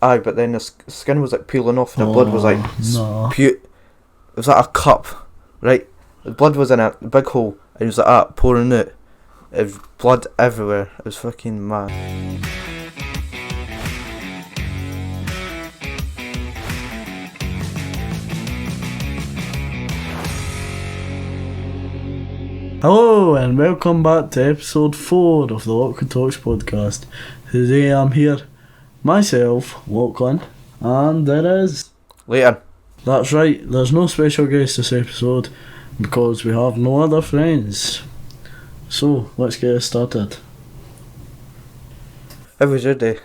Aye, but then the skin was like peeling off and the blood was like it was like a cup, right? The blood was in a big hole and it was like that pouring out. It was blood everywhere. It was fucking mad. Hello and welcome back to episode 4 of the Lochley Talks podcast. Today I'm here, myself, Lochley, and there is... Later. That's right, there's no special guest this episode because we have no other friends. So, let's get started. How was your day?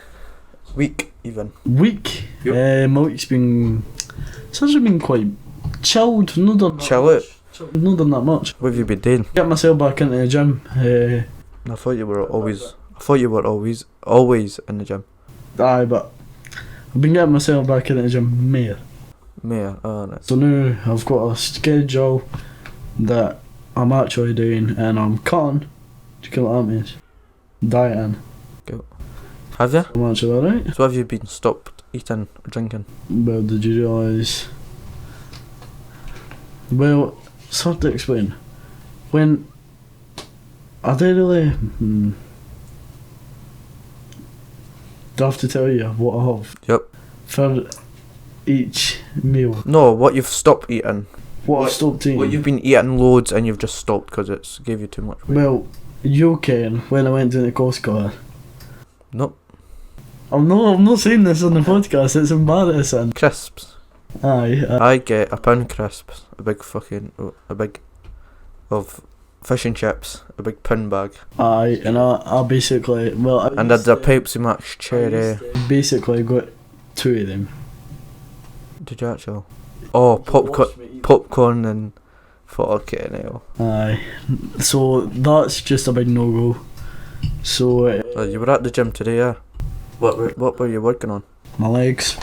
Week, even? Week? Yep. My week's been... It's actually been quite chilled, not done that Chill much. out. Not done that much. What have you been doing? Get myself back into the gym. I thought you were always in the gym. Aye, but I've been getting myself back into the gym more. Mate, oh nice. So now I've got a schedule that I'm actually doing and I'm cutting. Do you know what that means? Dieting. Have you? I'm actually alright. So have you been stopped eating or drinking? Well, did you realise... Well, it's hard to explain. When I don't really... Do I have to tell you what I have? Yep. For each meal. No, what you've stopped eating. What I've stopped eating. What you've been eating loads and you've just stopped because it's gave you too much weight. Well, you can when I went to the Costco. Nope. I'm not saying this on the podcast, it's embarrassing. Crisps. Aye. I get a pound crisps, a big of fish and chips, a big pound bag. Aye, and I basically, and a Pepsi Max cherry. Basically got 2 of them. Did you actually? Oh, popcorn and fuck it now. Aye, so that's just a big no-go. So You were at the gym today, yeah? What were you working on? My legs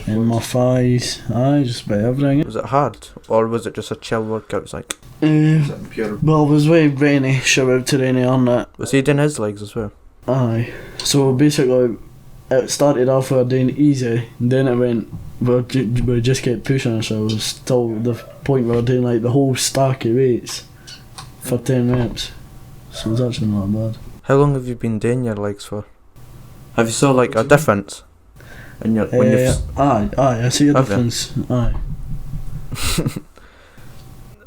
and my thighs. Aye, just about everything. Was it hard, or was it just a chill workout? It was like well, I was very brainy. Shout out to Rennie on that. Was he doing his legs as well? Aye. So basically, it started off with doing easy, and then it went. We just kept pushing ourselves till the point where we're doing like the whole stack of weights for 10 reps. So it's actually not bad. How long have you been doing your legs for? Have you saw like a difference in your when you've... Aye, I see a difference. Aye.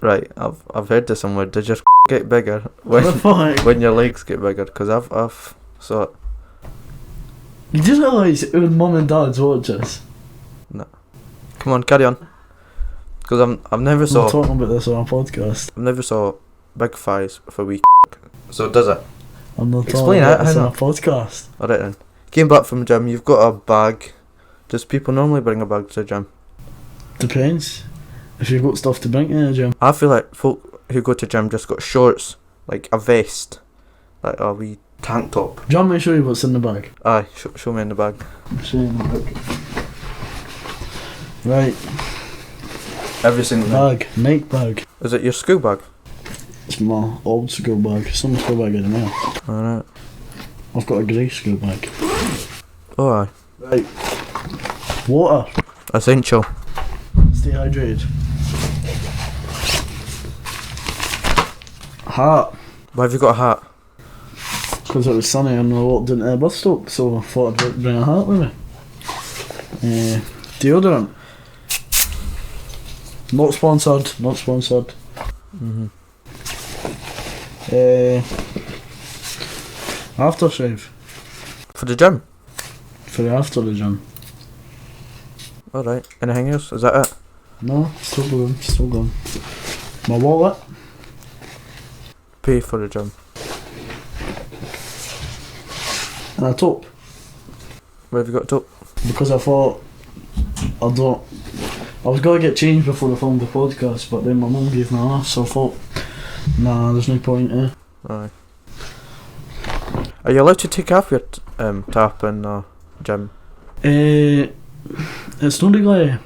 Right, I've heard this somewhere. Did your get bigger when your legs get bigger? Because I've saw it. You do realise when mum and dad's watch us? No. Come on, carry on. Because I've never saw... We're talking about this on our podcast. I've never saw big thighs for wee. So does it? I'm not Explain talking about this it, on our podcast. Alright then. Came back from the gym, you've got a bag. Does people normally bring a bag to the gym? Depends. If you've got stuff to bring in the gym. I feel like folk who go to gym just got shorts, like a vest, like a wee tank top. Do you want me to show you what's in the bag? Aye, show me in the bag. I'm showing you in the bag. Right. Every single bag, Nike bag. Is it your school bag? It's my old school bag. Some school bag in there. Alright. I've got a grey school bag. Oh aye. Right. Water. Essential. Stay hydrated. Hat. Why have you got a hat? Because it was sunny and I walked into the bus stop, so I thought I'd bring a hat with me. Deodorant. Not sponsored. Mm-hmm. Aftershave. For the gym? For after the gym. Alright. Anything else? Is that it? No, still going. My wallet. Pay for the gym. And a top. Where have you got a top? Because I thought I was going to get changed before I filmed the podcast, but then my mum gave me a laugh, so I thought, nah, there's no point in it. Aye. Are you allowed to take off your tap in the gym? It's not really...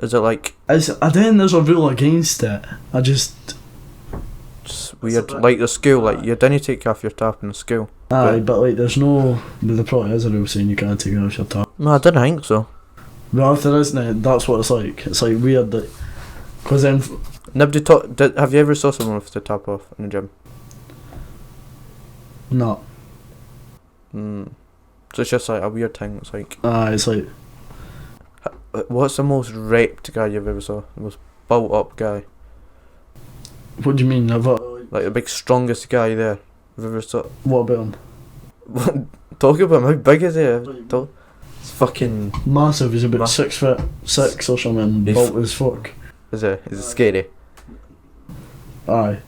Is it like... I don't think there's a rule against it. I just... It's weird. Like the school, like you didn't take off your tap in the school. Aye, but like there's no... But there probably is a rule saying you can't take it off your tap. No, I didn't think so. Well, if there isn't, that's what it's like. It's like weird that... Because then... Nobody have you ever saw someone with the top off in the gym? No. So it's just like a weird thing. It's like... It's like... What's the most raped guy you've ever saw? The most built up guy? What do you mean? Like the big strongest guy there you've ever saw? What about him? Talk about him, how big is he? It's fucking... Massive, he's about 6'6" or something, built as fuck. Is it scary? Aye.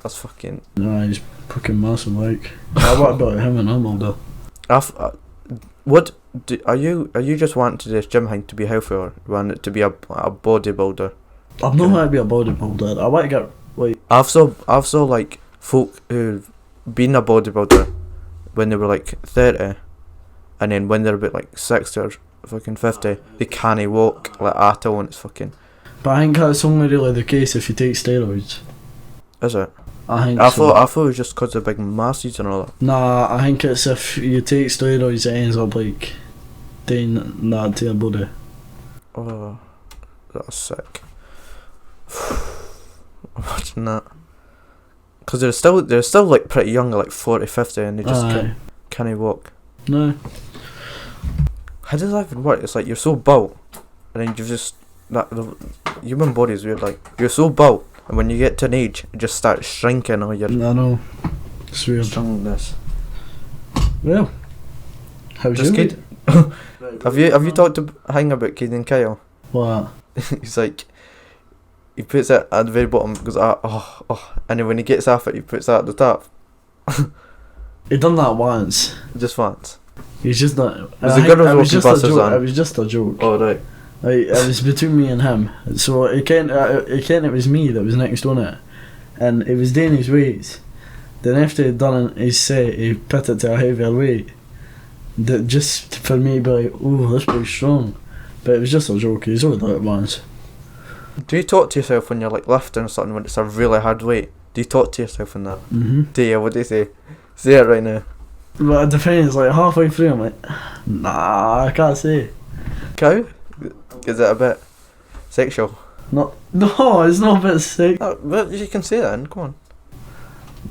That's fucking... Nah, he's fucking massive, like. What about him and him all day? Are you just wanting to this gym thing to be healthy, or want it to be a bodybuilder? I'm not want to be a bodybuilder. I want to get like... I've saw like folk who've been a bodybuilder when they were like 30, and then when they're about like 60 or fucking 50, they can't walk like at all, and it's fucking... But I think that's only really the case if you take steroids. Is it? I thought it was just because of big masses and all that. Nah, I think it's if you take steroids it ends up like doing that to your body. Oh, that's sick. Imagine that. Because they're still like pretty young, like 40, 50, and they just can't walk. No. How does that even work? It's like you're so built, and then you just... the human body is weird, like, you're so built, and when you get to an age, it just starts shrinking all your... I know. It's weird. Strongness. Well, how's Just your kid. Have you talked to Hang about Kid and Kyle? What? He's like, he puts it at the very bottom, goes and then when he gets off it, he puts it at the top. He done that once. Just once. He's just not... It was just a joke. It was just a joke. Oh right. Like, it was between me and him. So it was me that was next on it, and it was doing his weights. Then after he'd done his set, he put it to a heavier weight. That just for me to be like, oh, this boy's strong. But it was just a joke. He's only done it once. Do you talk to yourself when you're like lifting or something when it's a really hard weight? Do you talk to yourself in that? Do you? What do you say? Say it right now. But it depends. Like halfway through, I'm like, nah, I can't say. Cow? Is it a bit sexual? No, it's not a bit sick. But you can say that, come on.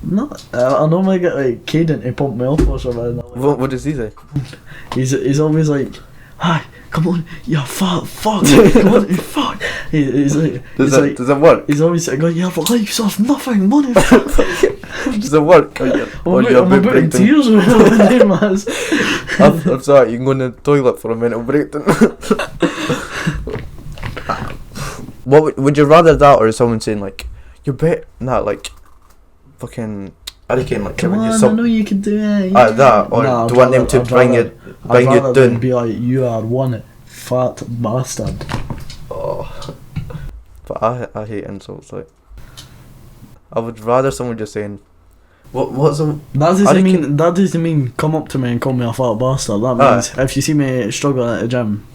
No, I normally get like Caden to pump me up or something. What does he say? He's always like, hi, come on, you fat fuck, come on, you fuck. He's like, does it work? He's always like, you have life's off nothing, money. Does it work? I'm about in tears with him, man. I'm sorry, you can go in the toilet for a mental breakdown. What would you rather that, or someone saying like, you're better, not like fucking hurricane, like come on, I know you can do it. That, or do you want them to bring you down? Be like, you are one fat bastard. Oh, but I hate insults. Like, I would rather someone just saying, what's a... That doesn't mean come up to me and call me a fat bastard. That means if you see me struggling at the gym,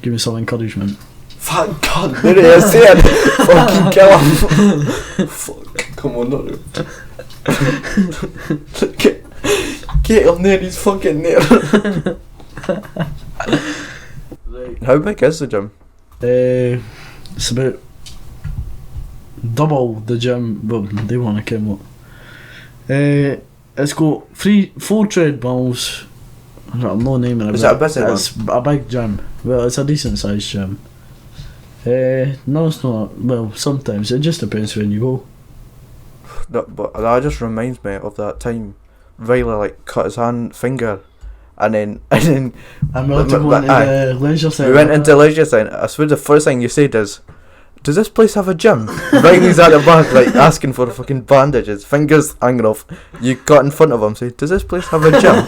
give me some encouragement. Thank God, there he is, say it. Fucking kill him. Fuck, come on, not get him there, he's fucking there. How big is the gym? It's about double the gym, but they want to come up. It's got 4 treadmills. I'm not naming it. Is that a busy one? It's a big gym. Well, it's a decent sized gym. No, it's not. Well, sometimes it just depends when you go. But that just reminds me of that time Riley like cut his finger, and then we went to the leisure centre. We went into the leisure centre. I swear the first thing you said is, does this place have a gym? Riley's at the back like asking for fucking bandages, fingers hanging off. You got in front of him, say, does this place have a gym?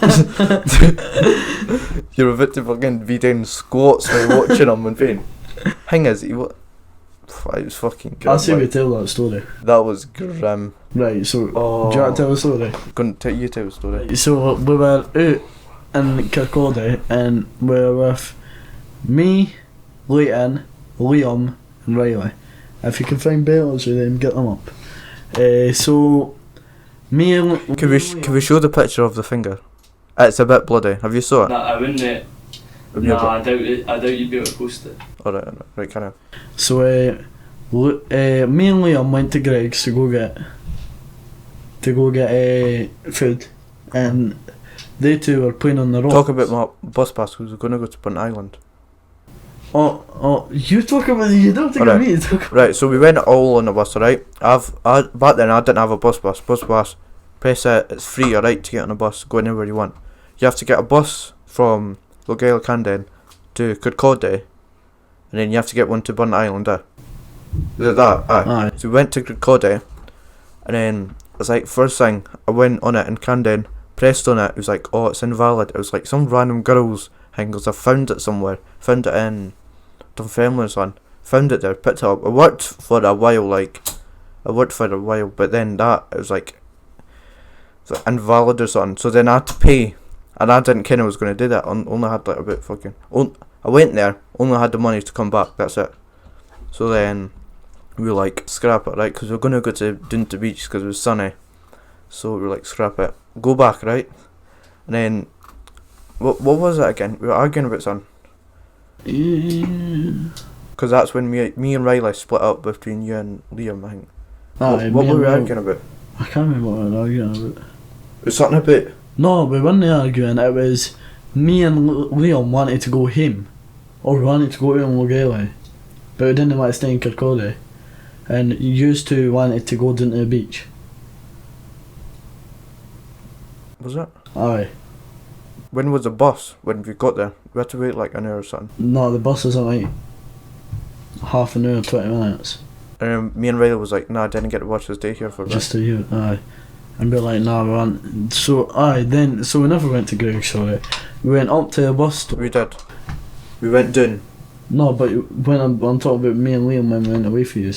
You're about to fucking be doing squats while watching him in pain. Thing is, it was fucking grim. I'll see we tell that story. That was grim. Right, so do you want to tell the story? You tell the story. Right, so we were out in Kirkcaldy and we were with me, Leighton, Liam and Riley. If you can find battles with them, get them up. So Me and Can we show the picture of the finger? It's a bit bloody. Have you saw it? Nah, I wouldn't. I doubt it. I doubt you'd be able to post it. Right, kind of. So, me and Liam went to Greg's to go get food, and they two were playing on the rocks. Talk about my bus pass because we're going to go to Burnt Island. Oh, you talk about it, you don't think of me to talk about. Right, so we went all on the bus, right? Back then I didn't have a bus pass. Press it, it's free, alright, to get on a bus, go anywhere you want. You have to get a bus from Lochley Camden to Kirkcaldy, and then you have to get one to Burnt Island, Is it that? Aye. So we went to Kirkcaldy, and then it's like, first thing, I went on it in Camden, pressed on it, it was like, oh, it's invalid. It was like some random girls thing, because I found it somewhere, found it in Dunfermline or something, found it there, picked it up. I worked for a while, but then it was like invalid or something, so then I had to pay, and I didn't care I was going to do that. Only had like about fucking, I went there, only had the money to come back, that's it. So then we were like, scrap it, right, because we're going to go down to the beach because it was sunny, so we were like, scrap it, go back, right, and then what was it again, we were arguing about something, because that's when me and Riley split up between you and Liam, I think. What were we arguing about? I can't remember what we were arguing about. It was something about... No, we weren't arguing, it was me and Liam wanted to go home, or we wanted to go to Lochley, but we didn't want to stay in Kirkcaldy, and you two wanted to go down to the beach. Was it? Aye. When was the bus? When we got there? We had to wait like an hour or something. No, the bus isn't like half an hour, 20 minutes. And me and Riley was like, nah, I didn't get to watch this day here for a bit. Just to you, aye. And we're like, nah, we want. So we never went to Greg's, sorry. We went up to the bus stop. We did. We went down. No, but when I'm talking about me and Liam when we went away for you.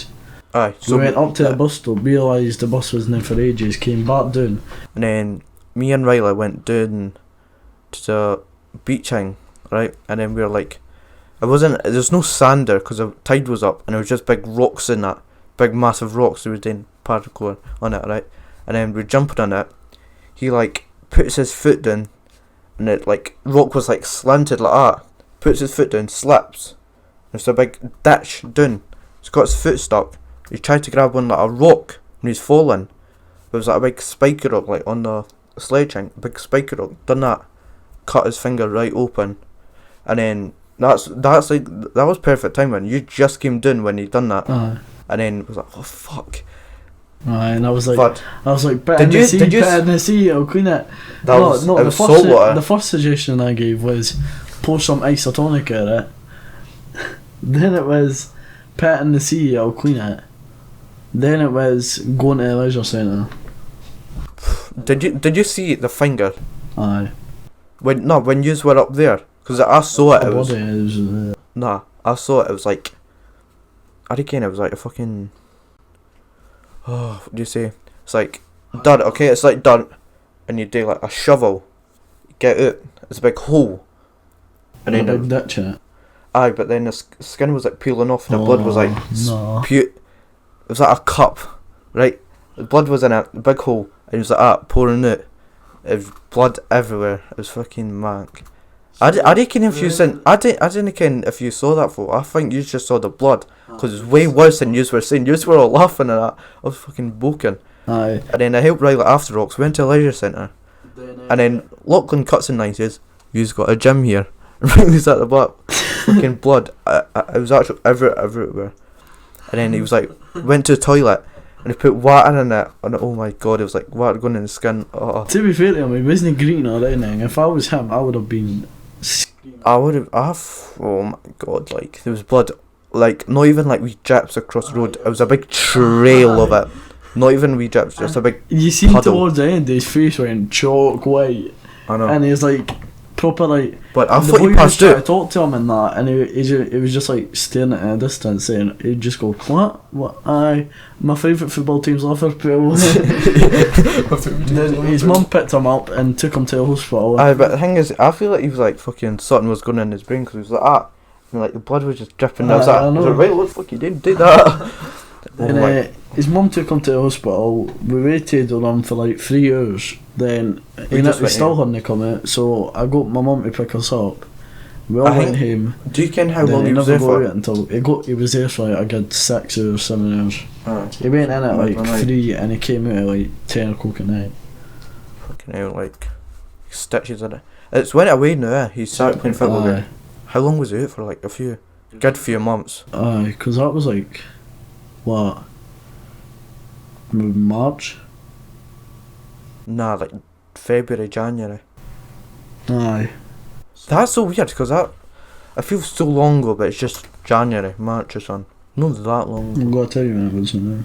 Aye. So we went up to the bus stop, realised the bus was in for ages, came back down. And then me and Riley went down to the beach hang, right? And then we were like, there's no sand there because the tide was up, and it was just big rocks in that, big massive rocks. We were doing parkour on it, right? And then we're jumping on it. He like puts his foot down, and it like rock was like slanted like that. Puts his foot down, slips. There's a big ditch down. He's got his foot stuck. He tried to grab one like a rock when he's falling. There was like a big spiky rock like on the sledgehammer. Big spiky rock. Done that. Cut his finger right open, and then that was perfect timing. You just came down when he done that, and then it was like, oh fuck. And I was like, Did you see, I'll clean it. The first suggestion I gave was pour some isotonic in it. Then it was pet in the sea, I'll clean it. Then it was going to the leisure centre. Did you see the finger? Aye. When you were up there, because I saw it. I saw it. It was like, I reckon it was like a fucking. Oh, what do you say? It's like dirt. Okay, it's like dirt, and you do like a shovel. Get it. It's a big hole, and then a big ditch in it. Aye, but then the skin was like peeling off, and the blood was like It was like a cup, right? The blood was in a big hole, and it was like that pouring out. It was blood everywhere. It was fucking mank. I reckon if you seen, I didn't reckon if you saw that photo. I think you just saw the blood, because it's way worse than you were saying. You were all laughing at that. I was fucking boking. Aye. And then I helped Riley after rocks. Went to a leisure centre, and then Lochley cuts in line says, "You've got a gym here." Riley's at the back, fucking blood. It was actually everywhere. And then he was like, went to the toilet. And he put water in it, and oh my god, it was like water going in the skin. Oh. To be fair to him, he wasn't green or anything. If I was him, I would have been. Oh my god, like there was blood, like not even like wee drips across the road. It was a big trail of it. Not even wee drips, just a big. You see towards the end, his face went chalk white. I know. And he was like proper like. But I thought he passed out. I talked to him and that, and he was just like staring at a distance, saying he'd just go, "What? Aye, my favourite football team's Liverpool." Then his mum picked him up and took him to the hospital. Aye, but the thing is, I feel like he was like fucking something was going in his brain, because he was like that, and like the blood was just dripping. I was like, right, what the fuck you did that? And his mum took him to the hospital. We waited on him for like 3 hours. Then he still hadn't come out. So I got my mum to pick us up. We all went home. Do you ken how long he was there for? Until he was there for like a good 6 hours, 7 hours. He went in at like 3 and he came out at like 10 o'clock at night. Fucking hell, like stitches in it. It's went away now. He started playing football again. How long was he out for? Like a good few months. Because that was like what? March? Nah, like February, January. Aye. That's so weird because it feels so long ago, but it's just January, March or something. Not that long ago. I'm going to tell you when it was now.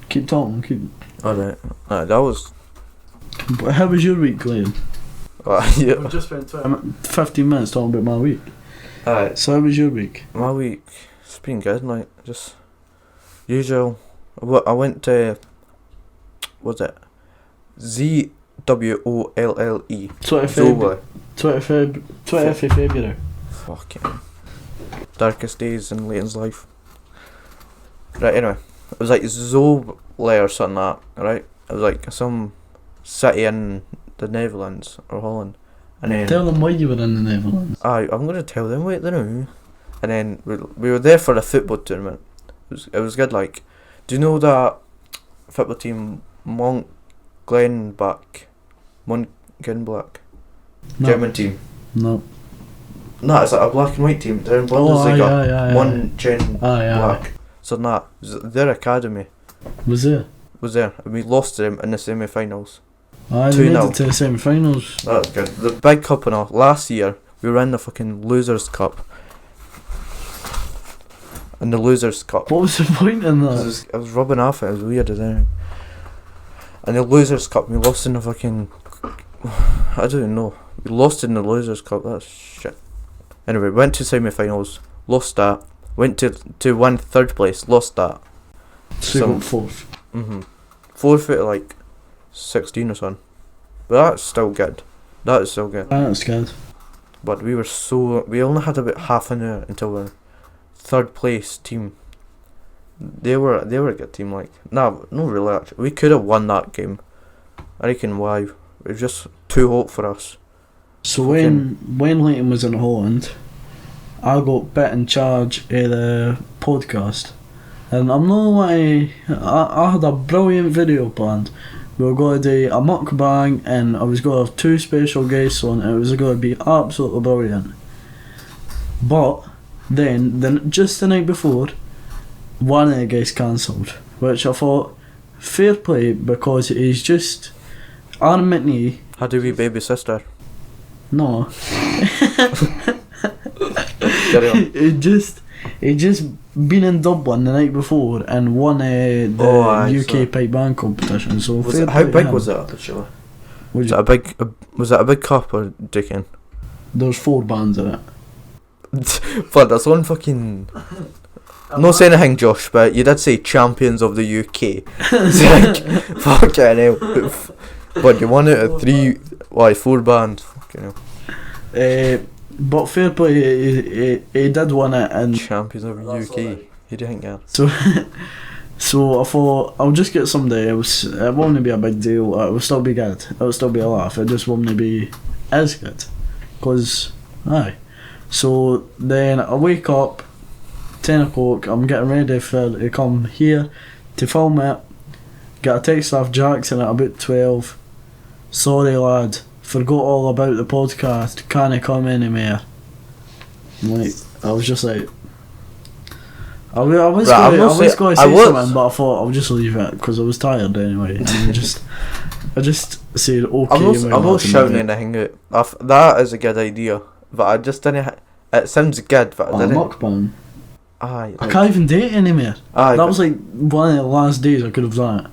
Keep talking, Alright. That was... But how was your week, Glenn? Yeah. We've just spent 15 minutes talking about my week. Alright. So how was your week? My week, it's been good, like, just... Usual. I went to... What's it? ZWOLLE. 20th of February. Fucking... Darkest days in Leighton's life. Right, anyway. It was like Zwolle or something like that, right? It was like some city in the Netherlands or Holland. And then... Tell them why you were in the Netherlands. I'm going to tell them, wait, they know. And then we were there for a football tournament. It was good, like... Do you know that football team Mönchengladbach? Mönchengladbach? No. German team? No. No, it's like a black and white team. They're in Bundesliga. Mönchengladbach. So their academy was there, and we lost to them in the semi-finals. They made it to the semi-finals. That was good. The big cup and all. Last year we were in the fucking Losers Cup. In the Losers Cup. What was the point in that? I was rubbing off it. It was weird as anything. In the Losers Cup, we lost in the fucking... I don't even know. We lost in the Losers Cup. That's shit. Anyway, went to semi-finals. Lost that. Went to win third place. Lost that. So you got fourth. Fourth out of like 16 or something. But that's still good. That is still good. That's good. But we only had about half an hour until our third place team. They were a good team, like. Nah, no really actually. We could have won that game. I reckon why. It was just too hot for us. So when Leighton was in Holland, I got bit in charge of the podcast. And I'm not lying, I had a brilliant video planned. We were going to do a mukbang and I was going to have 2 special guests on and it was going to be absolutely brilliant. But then just the night before, one of the guests cancelled, which I thought, fair play, because he's just adamant me. Had a wee baby sister. No. Carry on. He just been in Dublin the night before and won the UK pipe band competition. So how big was that actually? Was it a big cup or dickhead? There's 4 bands in it. But that's one fucking... Not saying anything, Josh, but you did say champions of the UK. It's like, fucking hell. But you won out of 4 bands. Fucking hell. But fair play, he did win it and champions of the UK. Who do you think, yeah? So I thought I'll just get somebody else. It won't be a big deal. It will still be good. It will still be a laugh. It just won't be as good. So then I wake up, 10 o'clock. I'm getting ready to come here to film it. Get a text off Jackson at about 12. Sorry lad, forgot all about the podcast, can't come anymore. I was just like, I was going to say something, but I thought I'll just leave it because I was tired anyway. And I just said okay. I'm not shouting anything out. That is a good idea, but I just didn't. It sounds good, but I didn't. Mukbang. Aye. I can't even date anymore. Aye. That was like one of the last days I could have done it.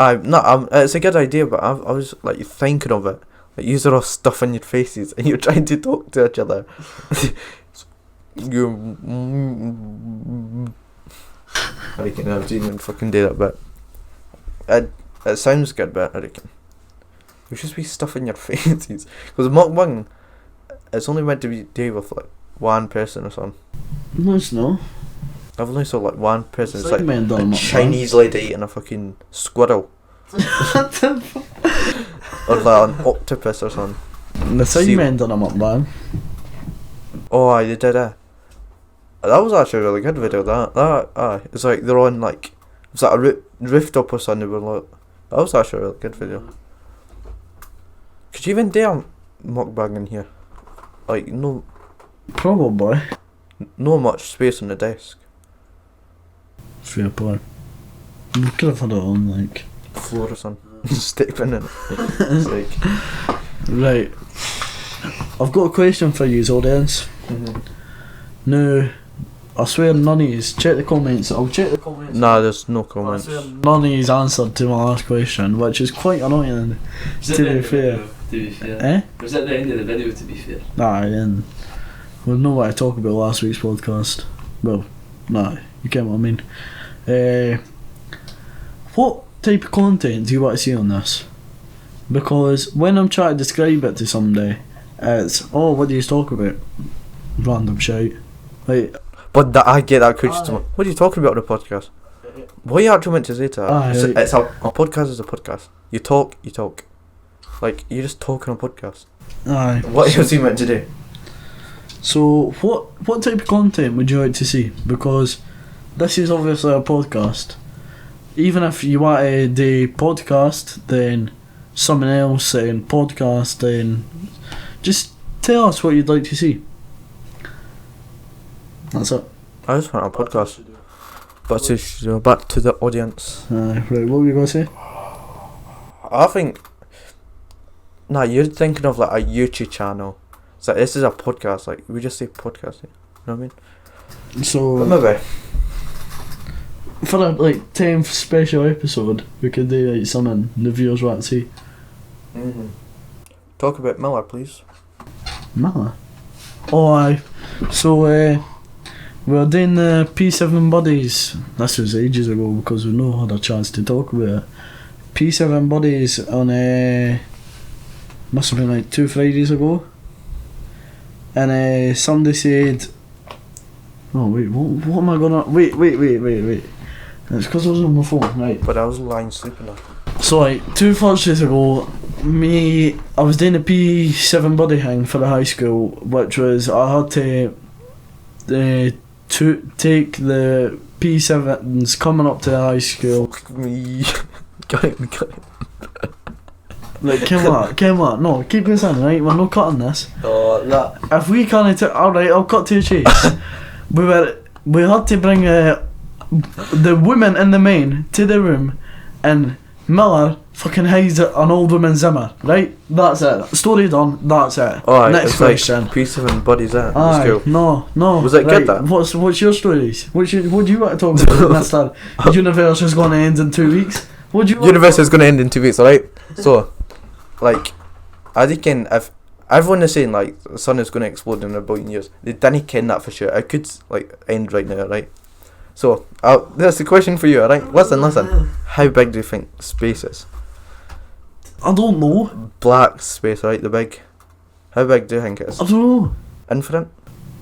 It's a good idea, but I was like thinking of it. Like, you're all stuffing your faces and you're trying to talk to each other. I reckon I didn't fucking do that, but it sounds good, but I reckon you should be stuffing your faces because mukbang, it's only meant to be do with like one person or something. No, it's not. I've only saw like one person. It's like Sidemen done a 'em up, Chinese lady eating a fucking squirrel. Or like an octopus or something. The Sidemen done them up, man. Oh, aye, they did it. That was actually a really good video. Aye, it's like they're on like, it's like a rooftop or something. They were like, that was actually a really good video. Could you even do a mukbang in here? Like no, Probably. no much space on the desk. Fair point. We could have had it on like Floor or something. Stepping in it. It's like, right. I've got a question for you, audience. Now, I swear none of yous, check the comments. I'll check the comments. nah, there's no I comments. swear none of yous answered to my last question, which is quite annoying. Was it To the be end of the fair. video, to be fair? Eh? Was at the end of the video, to be fair? Nah, and we'll know what I talk about last week's podcast. Well, nah, you get what I mean. What type of content do you want to see on this? Because when I'm trying to describe it to somebody, it's, oh, what do you talk about? Random shite. Like, But I get that question. What are you talking about on the podcast? What are you actually meant to say to that? It's a podcast is a podcast. You talk. Like, you just talk on a podcast. aye. What else are you meant to do? So, what type of content would you like to see? Because this is obviously a podcast. Even if you want to do podcast, then someone else saying podcast, then just tell us what you'd like to see. That's it. I just want a podcast. But to back to the audience. Right, what were you going to say? I think. Nah, you're thinking of like a YouTube channel. So this is a podcast. Like we just say podcast. You know what I mean? So, But maybe. for a 10th special episode, we could do like something the viewers want to see. Talk about Miller, please. Mala. Oh, aye. So, we're doing the P7 Buddies. This was ages ago because we no had a chance to talk about it. P7 Buddies on, must have been like 2 Fridays ago. And somebody said, oh wait, what am I gonna, wait. It's because I was on my phone, right. But I was lying sleeping there. So like 2 Thursdays ago, I was doing a P7 buddy hang for the high school, which was I had to take the P7s coming up to the high school. Fuck me. Got it. Like, come on, no, keep this in, right? We're not cutting this. Oh, that. If we can't alright, I'll cut to the chase. we had to bring the women in the main to the room, and Miller fucking hides an old woman's Zimmer, right? That's it. Story done, that's it. Alright, Next it's question. like P7 buddies at Aye, school. no. Was it right. good then? What's your stories? What do you want to talk about, Mister? The universe is going to end in 2 weeks. What do you? Universe is going to end in 2 weeks, alright? So, like, I reckon if everyone is saying like the sun is going to explode in a billion years, they didn't ken that for sure. It could like end right now, right? So, that's the question for you, alright? Listen. How big do you think space is? I don't know. Black space, right? The big. How big do you think it is? I don't know. Infinite?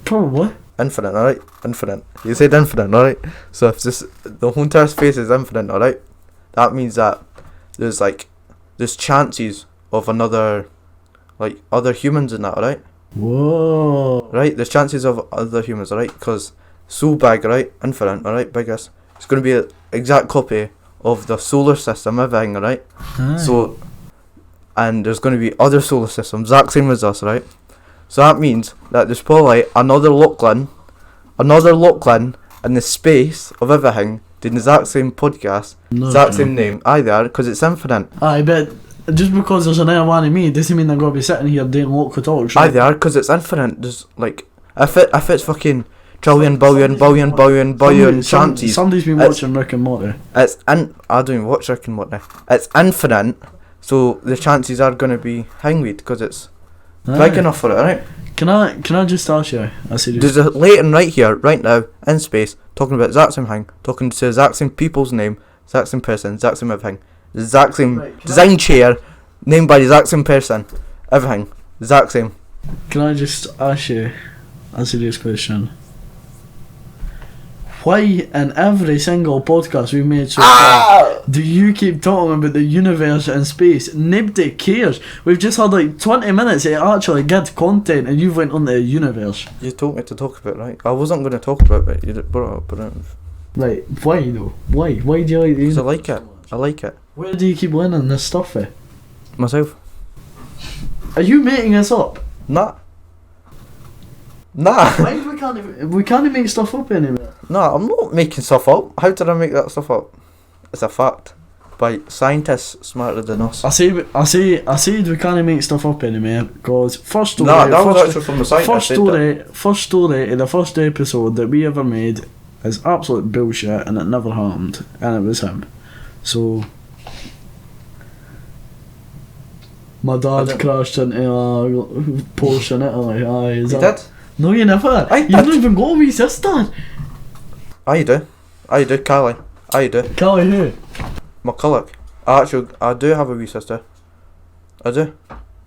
Probably. Infinite, alright? Infinite. You said infinite, alright? So if the whole entire space is infinite, alright? That means that there's chances of other humans in that, alright? Whoa. Right? There's chances of other humans, alright? Because so big, right? Infinite, alright? Biggest. It's going to be an exact copy of the solar system, everything, alright? Aye. So, and there's going to be other solar systems, exact same as us, right? So that means that there's probably another Lochley in the space of everything, doing the exact same podcast, exact same name. Aye, they are, because it's infinite. I bet just because there's an air one of me doesn't mean they're going to be sitting here doing Lochley talks. Right? Aye, they are, because it's infinite. There's like, if it's fucking trillion, billion chances. Somebody's been watching Rick and Morty. I don't even watch Rick and Morty. It's infinite, so the chances are going to be hangweed, because it's big enough for it, alright? Can I just ask you a serious? There's a Leighton right here, right now, in space, talking about the exact same thing, talking to the exact same people's name, exact same person, exact same everything, the exact same design chair, named by the exact same person, everything, exact same. Can I just ask you a serious question? why in every single podcast we've made so far do you keep talking about the universe and space? Nobody cares. We've just had like 20 minutes of actually good content and you went on the universe. You told me to talk about it, right? I wasn't going to talk about it, you brought it up. Right, why though? Why? Why do you like the universe? I like it. I like it. Where do you keep learning this stuff for? Myself. Are you making this up? Nah. Why we can't make stuff up anymore? No, I'm not making stuff up. How did I make that stuff up? It's a fact. By scientists smarter than us. I said we can't make stuff up anymore because first story. Nah, that was actually from the scientist. First story in the first episode that we ever made is absolute bullshit and it never happened and it was him. So my dad crashed into a Porsche in Italy. Aye, You did? No, you never. I You did. don't even got a wee sister. I do. Callie. I do. Callie who? McCulloch. I do have a wee sister. I do.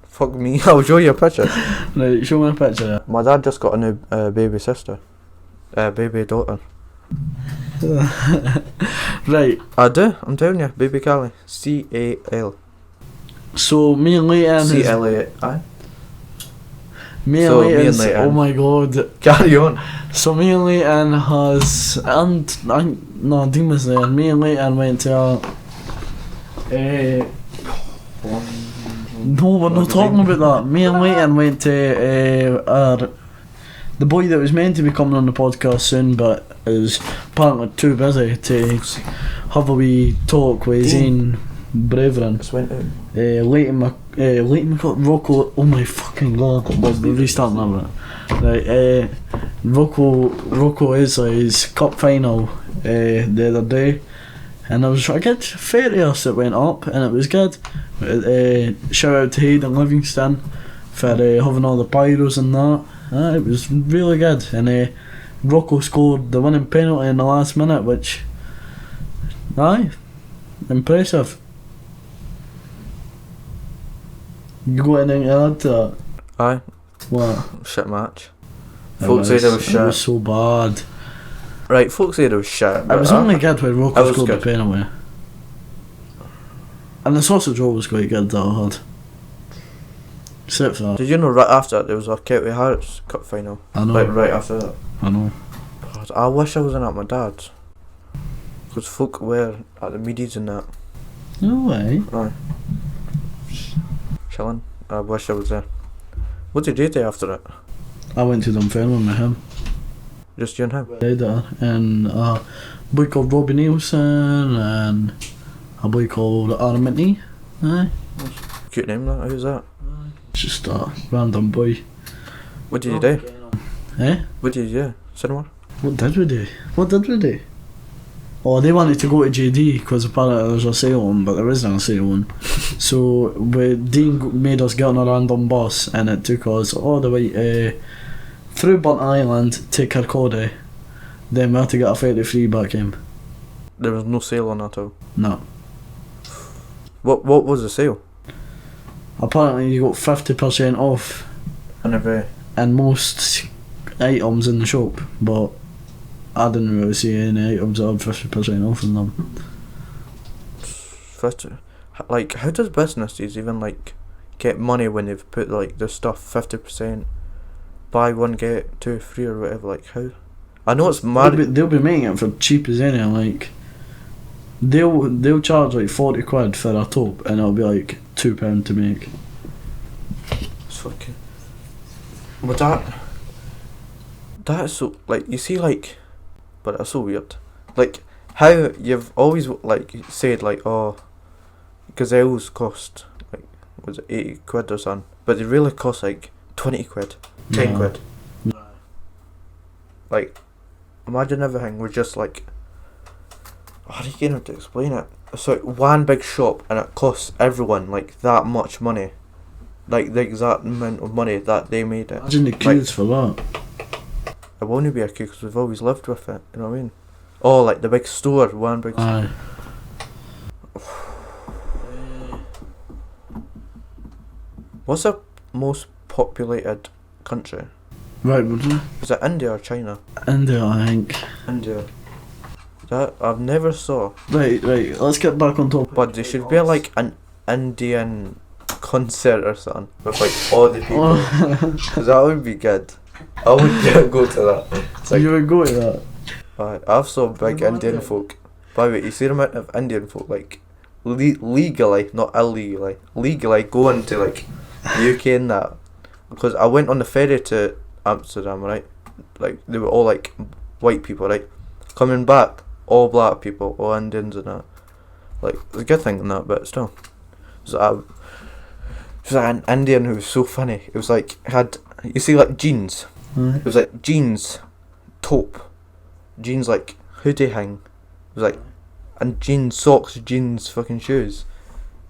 Fuck me. I'll show you a picture. Right, show me a picture. My dad just got a new baby sister. Baby daughter. Right. I do. I'm telling you. Baby Callie. C-A-L. So me and Leighton. C-L-A-I. Me and Leighton. Oh my god. Carry on. So me and Leighton Dean was there. Me and Leighton went to no, we're not talking about that. Me and Leighton went to the boy that was meant to be coming on the podcast soon, but is apparently too busy to have a wee talk with Zane Brethren. Just went out. Leighton Rocco. Oh my fucking god! We're restarting that. Right, Rocco Isley's cup final the other day, and there was a good 30 of us that went up, and it was good. Shout out to Hayden Livingston for having all the pyros and that. It was really good, and Rocco scored the winning penalty in the last minute, which, impressive. You got anything to add to that? Aye. What? Shit match. Folks said it was shit. It was so bad. Right, folks said it was shit. It was only good when Rocco scored the good. penalty. And the sausage roll was quite good that I had. Except for that. Did you know right after that there was a Kelty Hearts Cup final? I know. Like right after that. I know. God, I wish I wasn't at my dad's. Because folk were at the meetings and that. No way. Aye. Chilling. I wish I was there. What did you do after it? I went to Dunfermline with him. Just you and him? And a boy called Robbie Nielsen and a boy called Aaron Mitney. Aye. Cute name that, who's that? Just a random boy. What did you do? Eh? What did you do? Cinema? What did we do? Oh, they wanted to go to JD because apparently there was a sale on, but there isn't a sale on. So Dean made us get on a random bus and it took us all the way through Burnt Island to Kirkcaldy. Then we had to get a ferry free back home. There was no sale on that at all? No. What was the sale? Apparently you got 50% off in most items in the shop, but I didn't really see any items that had 50% off in them. 50? Like, how does businesses even like get money when they've put like their stuff 50%, buy one get two free or whatever? Like how? I know it's mad. They'll be making it for cheap as any. Like they'll charge like 40 quid for a top, and it'll be like £2 to make. It's fucking. But that's so like you see like, but it's so weird. Like how you've always like said like gazelles cost like was it 80 quid or something, but they really cost like 20 quid, 10 quid. Like imagine everything was just like, how do you get to explain it? It's like one big shop and it costs everyone like that much money, like the exact amount of money that they made it. Imagine the queues for that. It won't be a queue because we've always lived with it, you know what I mean? Oh, like the big store, one big Aye. What's the most populated country? Right, would you? Is it India or China? India, I think. India. That I've never saw. Right, let's get back on topic. But there should be like an Indian concert or something with like all the people. That would be good. I would go to that. It's like, you would go to that? I've saw big Indian folk. By the way, you see the amount of Indian folk like legally, not illegally, legally going to like UK and that. Because I went on the ferry to Amsterdam, right? Like they were all like white people, right? Coming back, all black people, all Indians and that. Like it's a good thing in that, but still. It was like an Indian who was so funny. It was like had you see like jeans. It was like jeans, taupe, jeans like hoodie hang. It was like and jeans socks, jeans fucking shoes.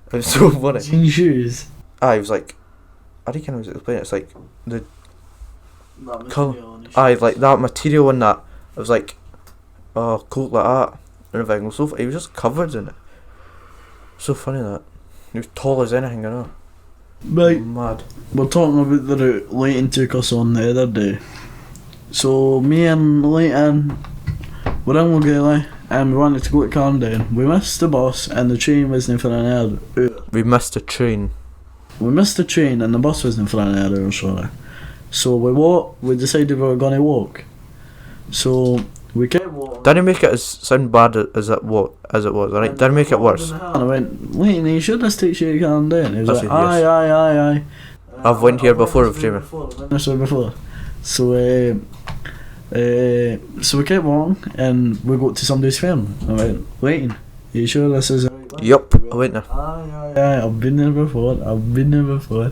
It was so funny. Jean shoes. It was like I don't know how to explain it. It's like the colour. Like that material and that. It was like cool like that. And everything was so. He was just covered in it. So funny that. He was tall as anything, I know. Right. Mad. We're talking about the route Leighton took us on the other day. So me and Leighton were in Lochley and we wanted to go to Camden. We missed the bus and the train wasn't for an hour. We missed a train. We missed the train and the bus wasn't for an hour, sorry. So we decided we were going to walk. So we kept walking. Didn't make it sound bad as it was, right? Didn't make it worse. And I went, Leighton, are you sure this takes you to Camden? He was like, Yes. aye. I've went here before with Jamie. Before. So we kept walking and we got to somebody's farm. I went, Leighton, are you sure this is the right one? Yup, I went there. Aye, I've been there before.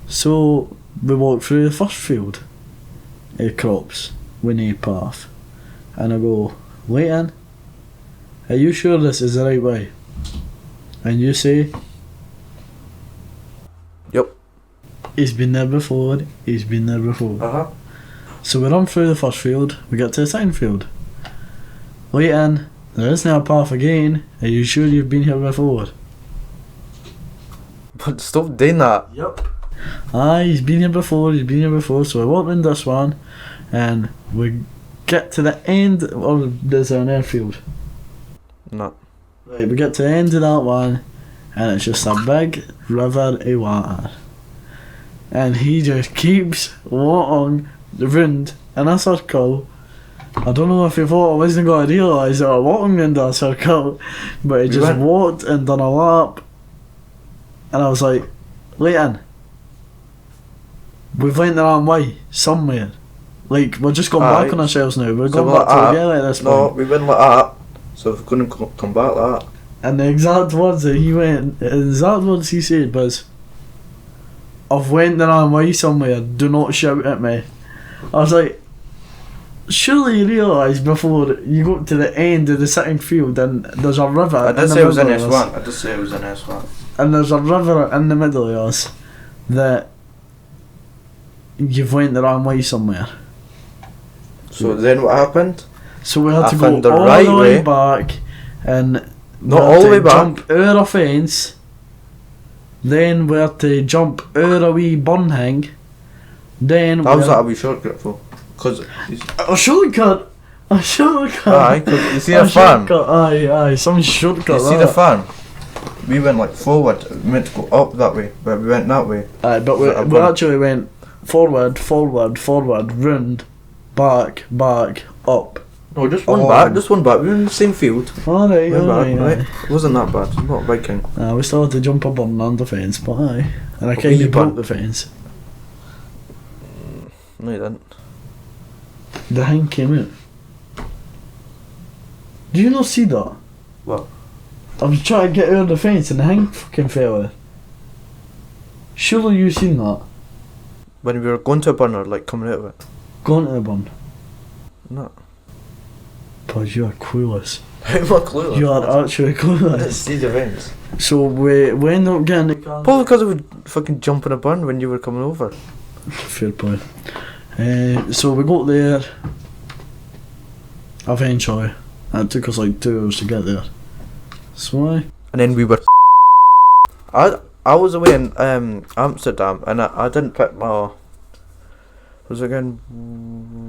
So we walked through the first field of crops with no path. And I go, Leighton, are you sure this is the right way? And you say, Yup. he's been there before. Uh-huh. So we run through the first field, we get to the second field. Leighton, there is now a path again. Are you sure you've been here before? But stop doing that. Yep. Aye, he's been here before. So we walk in this one and we get to the end, or there's an airfield. No. Right, we get to the end of that one and it's just a big river of water. And he just keeps walking round in a circle. I don't know if he thought I wasn't going to realise that I was walking in a circle, but he just walked and done a lap. And I was like, Leighton, we've went the wrong way, somewhere. Like, we're just going back on ourselves now. We're going back to the galley at this point. No, we went like that. So we're going to come back like that. And the exact words that he said was, I've went the wrong way somewhere, do not shout at me. I was like, surely you realise before you go to the end of the second field and there's a river. I did say it was in S1. And there's a river in the middle of us that you've went the wrong way somewhere. So then what happened? So we had to go found the all right the way way. back and Not all the way back. jump over a fence. Then we had to jump over a wee burn hang. Then That was that a wee shortcut for? Because a shortcut. aye, cause you see a farm. Aye, some shortcut. You see the farm. We went like forward. We meant to go up that way, but we went that way. Aye, but we actually went forward, round, back, up. No, just one back. We were in the same field. Alright. It wasn't that bad. It's not biking. We still had to jump up on the fence, but aye. And I kind of broke the fence. No, you didn't. The hang came out. Do you not see that? What? I was trying to get out of the fence and the hang fucking fell out. Surely you seen that? When we were going to a burner, like coming out of it. Going to the bun. No. But you are clueless. I'm not clueless. You are actually I didn't clueless. see the vents. So we ended up getting the car. Probably because I would fucking jump in a burn when you were coming over. Fair point. So we got there. Eventually. And it took us like 2 hours to get there. So And then we were. I was away in Amsterdam and I didn't pick my. Was it again?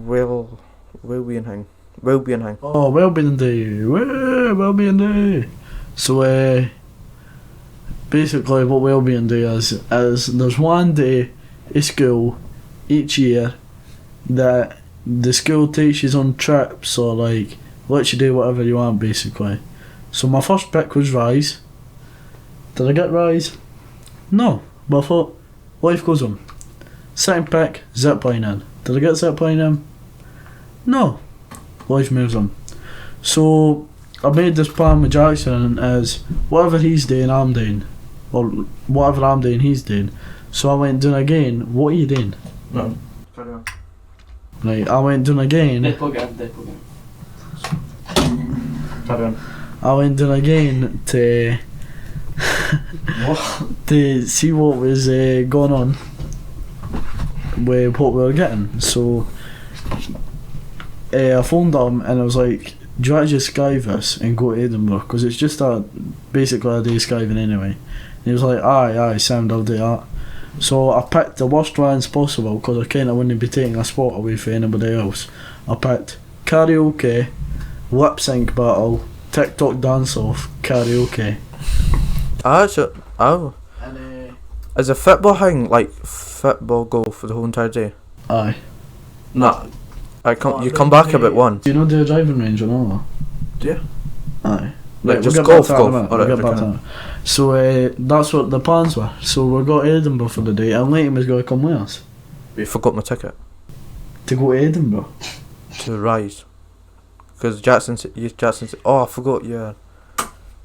Whale wheel thing. Wellbeing thing. Oh, Wellbeing Day. Wellbeing Day. So, basically what Wellbeing Day is there's one day at school each year that the school takes you on trips or like lets you do whatever you want basically. So my first pick was Rise. Did I get Rise? No, but I thought life goes on. Second pick, ziplining. Did I get ziplining? No, life moves on. So I made this plan with Jackson as whatever he's doing I'm doing, or whatever I'm doing he's doing. So I went doing again. What are you doing? No. Carry on. Right, I went doing again. Carry on. I went down again to What? to see what was going on with what we were getting. So I phoned him and I was like, do you want to just skyve this and go to Edinburgh? Because it's just basically a day skiving anyway. And he was like, aye, sound, I'll do that. So I picked the worst ones possible because I kind of wouldn't be taking a spot away from anybody else. I picked karaoke, lip sync battle, TikTok dance off, karaoke. And is a football thing like football goal for the whole entire day? aye. Nah. You come back about 1. Do you know the driving range and all that? Do you? Aye. Like just we'll golf. get back to that in a minute, Alright, we'll get back to that. So that's what the plans were. So we got to Edinburgh for the day and Leighton was going to come with us. You forgot my ticket To go to Edinburgh? to Rise. Because Jackson said, oh, I forgot your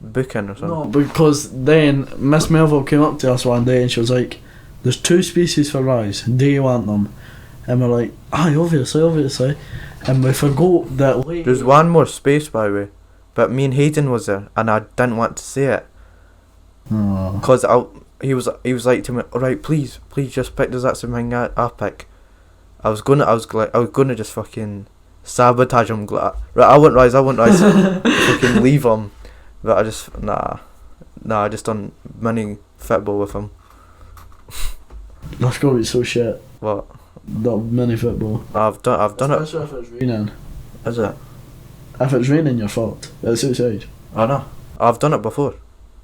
booking or something. No, because then Miss Melville came up to us one day and she was like, there's 2 species for Rise, do you want them? And we're like, aye, obviously. And we forgot that Leighton... There's one more space, by the way. But me and Hayden was there, and I didn't want to say it. Oh. Because he was like to me, alright, please just pick, does that something I pick? I was gonna just fucking sabotage him. Right, I won't rise, fucking leave him. But I just, I just done mini football with him. That's gonna be so shit. What? That mini football. I've done it. Especially if it's raining. Is it? If it's raining, you're fucked. It's outside. I know. I've done it before.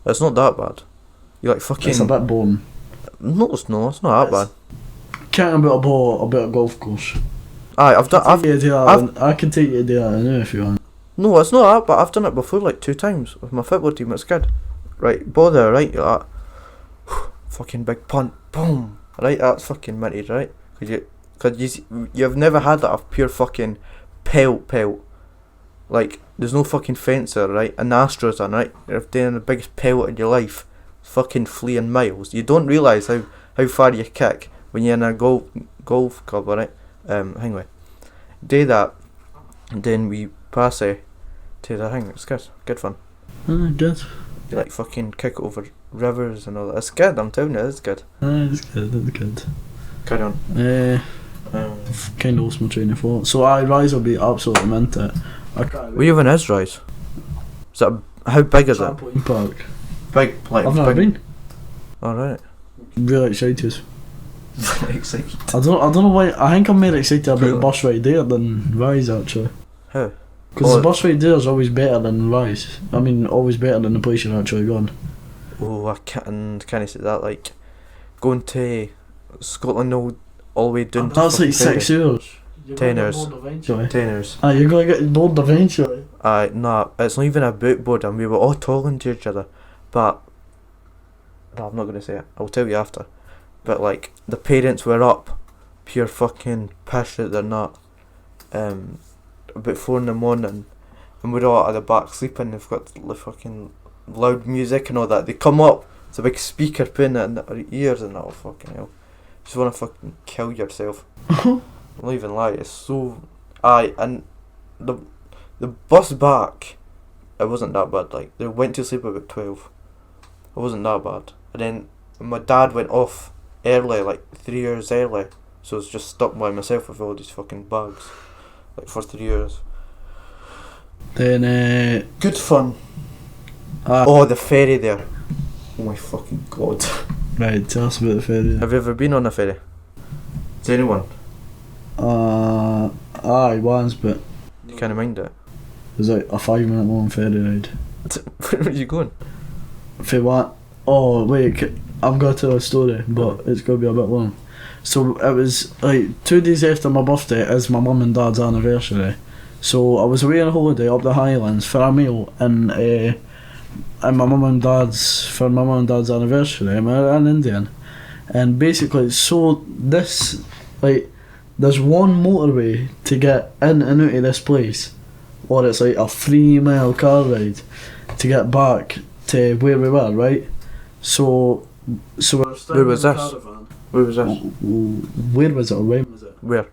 It's not that bad. You like fucking... It's a bit boring. No, it's not that bad. Kicking about a ball, a bit of golf course. Aye, I can take you to do that now if you want. No, it's not that, but I've done it before like 2 times with my football team. It's good. Right, ball there, right? You're like, fucking big punt, boom. Right, that's fucking minted, right? Cause you've never had that of pure fucking pelt. Like, there's no fucking fencer, right? And the Astros are, right? You're doing the biggest pelt in your life. Fucking fleeing miles. You don't realise how far you kick when you're in a golf club, right? Anyway, do that, and then we pass it to the thing. It's good fun. Good. You like fucking kick over rivers and all that. It's good, I'm telling you, it's good. It's good. Carry on. Kind of lost my train of thought. So Rise will be absolutely mint it. Where even is Rise? Is that how big is it? Trampoline park. Big, like I've never been. Alright. Really excited. Excited. I don't know why. I think I'm more excited about the bus ride there than Rise actually. How? Because the bus ride there is always better than Rise. I mean, always better than the place you're actually going. Oh, I can't say that. Like going to Scotland all the way down. That's like 6 hours. 10 hours. 10 hours. Ah, you're gonna get bored eventually. Nah, it's not even about boredom. We were all talking to each other, but no, I'm not gonna say it. I'll tell you after. But like the parents were up, pure fucking piss that they're not. About 4 in the morning, and we're all at the back sleeping. They've got the fucking loud music and all that. They come up, it's a big speaker pin in their ears and all. Fucking hell, just wanna fucking kill yourself. I'm not even lie. It's so. And the bus back, it wasn't that bad. Like they went to sleep about 12. It wasn't that bad. And then my dad went off early, like 3 years early. So I was just stuck by myself with all these fucking bags, like for 3 years. Then Good fun. Oh, the ferry there. Oh my fucking god. right, tell us about the ferry. Have you ever been on a ferry? Is anyone? Aye, once, but You kind of mind it. It was like a 5-minute long ferry ride. Where are you going? For what? Oh wait, I've got to tell a story, but it's going to be a bit long. So it was like 2 days after my birthday is my mum and dad's anniversary. So I was away on holiday up the Highlands for a meal and my mum and dad's anniversary. I'm an Indian, and basically, so this like there's one motorway to get in and out of this place, or it's like a 3-mile car ride to get back to where we were, right? So we're Where was this? caravan. Where was this? Where was it or when was it? Where?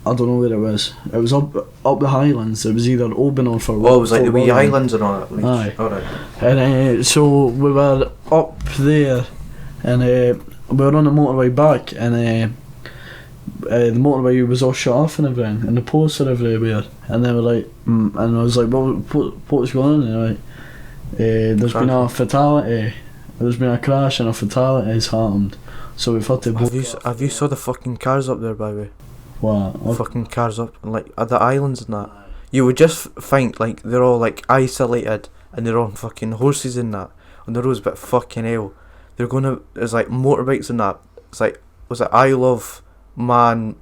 I don't know where it was. It was up the Highlands. It was either Oban or for. Oh, it was like the wee William. islands and all that. Like, Aye. Alright. And so we were up there, and we were on the motorway back, and the motorway was all shut off and everything, and the posts were everywhere. And they were like, and I was like, what's going on? And they're like, there's been a fatality. There's been a crash and a fatality has happened. So we've had to. Have you saw the fucking cars up there, by the way? What? Fucking cars up, and like at the islands and that. You would just think like they're all like isolated and they're on fucking horses and that on the roads, but fucking hell, they're gonna. There's like motorbikes and that. It's like, was it Isle of Man?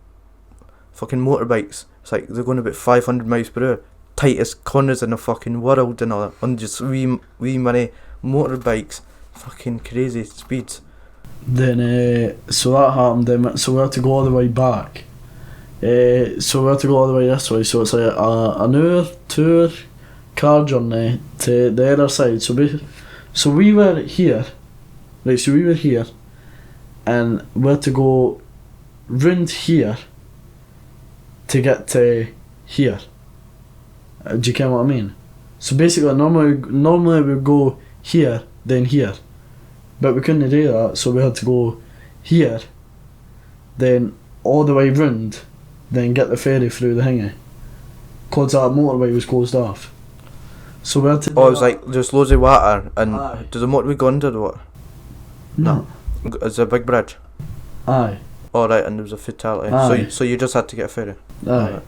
Fucking motorbikes. It's like they're going about 500 miles per hour. Tightest corners in the fucking world and all that. On just wee mini motorbikes. Fucking crazy speeds. Then so that happened. Then so we had to go all the way back. So we had to go all the way this way. So it's like an hour tour car journey to the other side. So we were here, right? So we were here, and we had to go round here to get to here. Do you get what I mean? So basically, normally we go here, then here, but we couldn't do that. So we had to go here, then all the way round, then get the ferry through the thingy, cause that motorway was closed off. So we had to. Oh, it was like there's loads of water, and Aye. does the motorway go under the water? No. It's a big bridge. Aye. Alright, and there was a fatality. Aye. So you just had to get a ferry. Aye. Alright.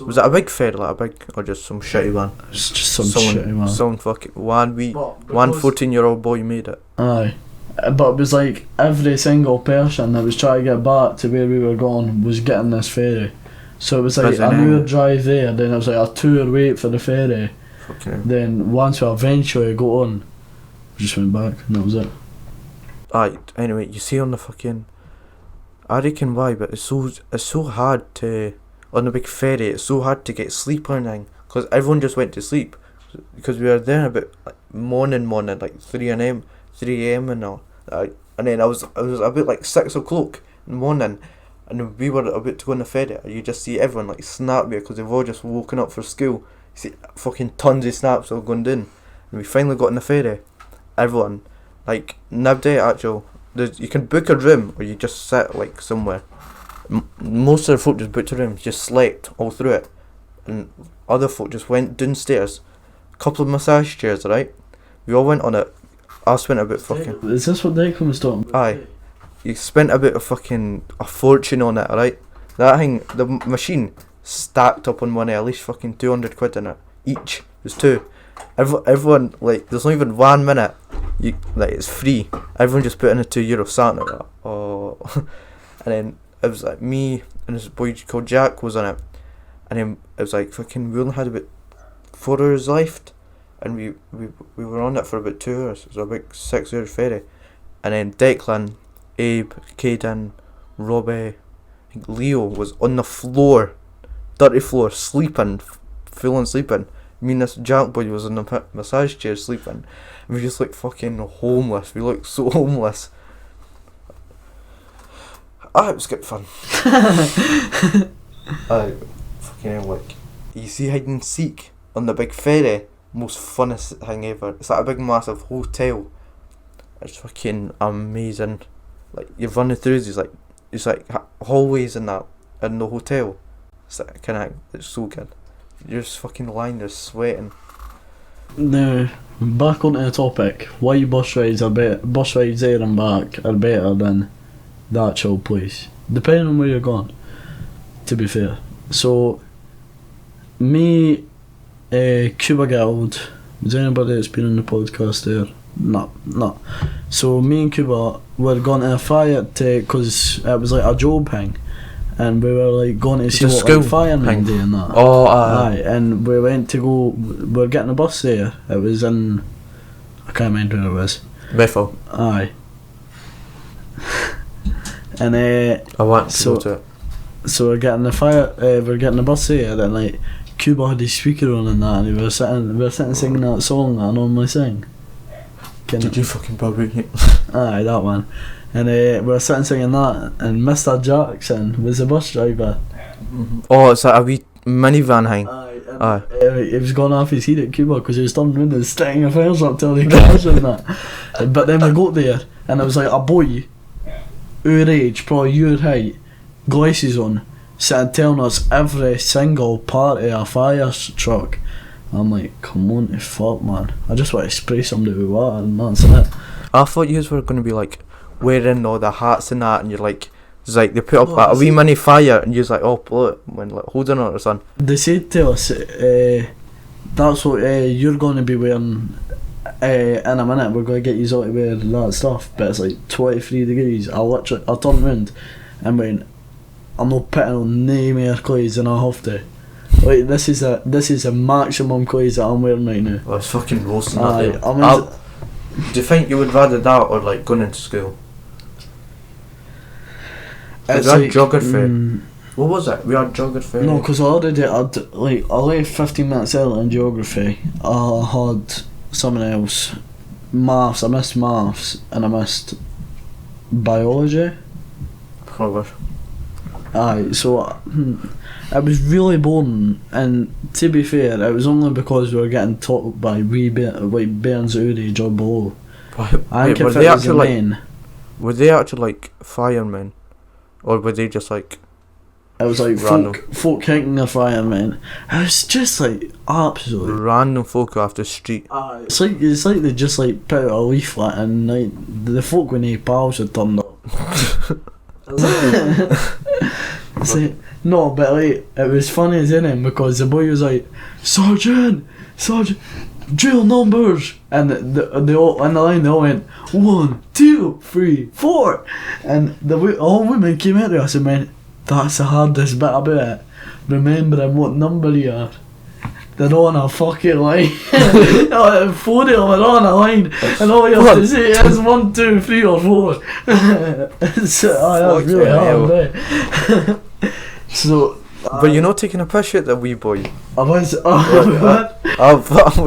Was it a big ferry, like a big, or just some shitty one? It's just some shitty one. Some fucking one 'cause- 14-year-old boy made it. Aye. But it was like every single person that was trying to get back to where we were going was getting this ferry. So it was like Prison, an hour drive there, then it was like a 2-hour wait for the ferry. Fucking hell. Then once we eventually got on, we just went back and that was it. Aye, anyway, you see on the fucking, I reckon why, but it's so hard to, on the big ferry, it's so hard to get sleep or anything, because everyone just went to sleep, because we were there about like, morning, like 3 a.m. and all, and then I was about like 6 o'clock in the morning, and we were about to go on the ferry, and you just see everyone like snap me, because they've all just woken up for school. You see fucking tons of snaps all going down, and we finally got on the ferry. Everyone, like, nobody actual, you can book a room, or you just sit like somewhere. Most of the folk just booked a room, just slept all through it, and other folk just went downstairs. A couple of massage chairs, right? We all went on it. I spent about fucking. Is this what Declan was talking about? Aye. You spent about a fortune on it, right? That thing, the machine stacked up on one at least fucking 200 quid in it each. There's 2. Everyone, like, there's not even 1 minute. Like, it's free. Everyone just put in a €2 sat in it. Oh, and then it was like me and this boy called Jack was on it, and then it was like fucking. We only had about 4 hours left, and we were on it for about 2 hours. It was a big 6-hour ferry, and then Declan, Abe, Caden, Robbie, I think Leo was on the floor, dirty floor, sleeping, full on sleeping. Me and this Jack boy was in the massage chair sleeping. And we just looked fucking homeless. We looked so homeless. It was good fun. Fucking hell, like, you see hide and seek on the big ferry, most funnest thing ever. It's like a big massive hotel. It's fucking amazing. Like, you're running through these like, it's like hallways in the hotel. It's that kind of thing. It's so good. You're just fucking lying there sweating. Now, back onto the topic. Why bus rides there and back are better than the actual place, depending on where you're going, to be fair. So me, Cuba Guild. Was anybody that's been on the podcast there? No. So me and Cuba were going to a fire because it was like a job thing, and we were like going to see what like, firemen do and that. Oh, aye. And we went to go. We were getting a bus there. It was in. I can't remember where it was. Bethel. Aye. And I want to go to it. So we're getting the bus there, and like Cuba had his speaker on and that, and we were sitting singing that song that I normally sing. Did you fucking probably? Aye, that one. And we were sitting singing that, and Mr. Jackson was the bus driver. Mm-hmm. Oh, it's like a wee minivan hang. Aye. He was going off his heat at Cuba because he was turning around and sticking the fires up till he crashed and that. But then we got there, and it was like a boy, our age, probably your height, glasses on, sitting telling us every single part of a fire truck. I'm like, come on to fuck, man. I just want to spray somebody with water and that's it. I thought you were going to be like wearing all the hats and that, and you're like, it's like they put up like, a wee mini fire and you're like, oh, blow it when like holding it or something. They said to us, that's what you're going to be wearing in a minute. We're going to get you all to wear that stuff, but it's like 23 degrees. I turned around and went, I'm not putting on no more clothes than I have to. Like this is a maximum clothes that I'm wearing right now. Well, it's fucking roasting that. I mean, do you think you would rather that or like going into school? It's we had like, geography. What was it? We had geography. No, because I left 15 minutes early in geography. I had something else. Maths. I missed maths and I missed biology. Rubbish. Aye, so it was really boring, and to be fair, it was only because we were getting taught by bairns our age or below. I think were they actually were they actually like firemen, or were they just like? It was like folk kicking the firemen. It was just like absolutely random folk off the street. It's like they just like put out a leaflet and like the folk with no pals had turned up. It's like, no, but like it was funny as anything because the boy was like, Sergeant, drill numbers, and they all in the line they all went 1, 2, 3, 4, and the all women came out to us and went, that's the hardest bit about it, remembering what number you are. They're on a fucking line. 40 of them are on a line, and all you have to say is 1, 2, 3 or 4. That's really hard, eh? So, but you're not taking a piss at the wee boy. I was. I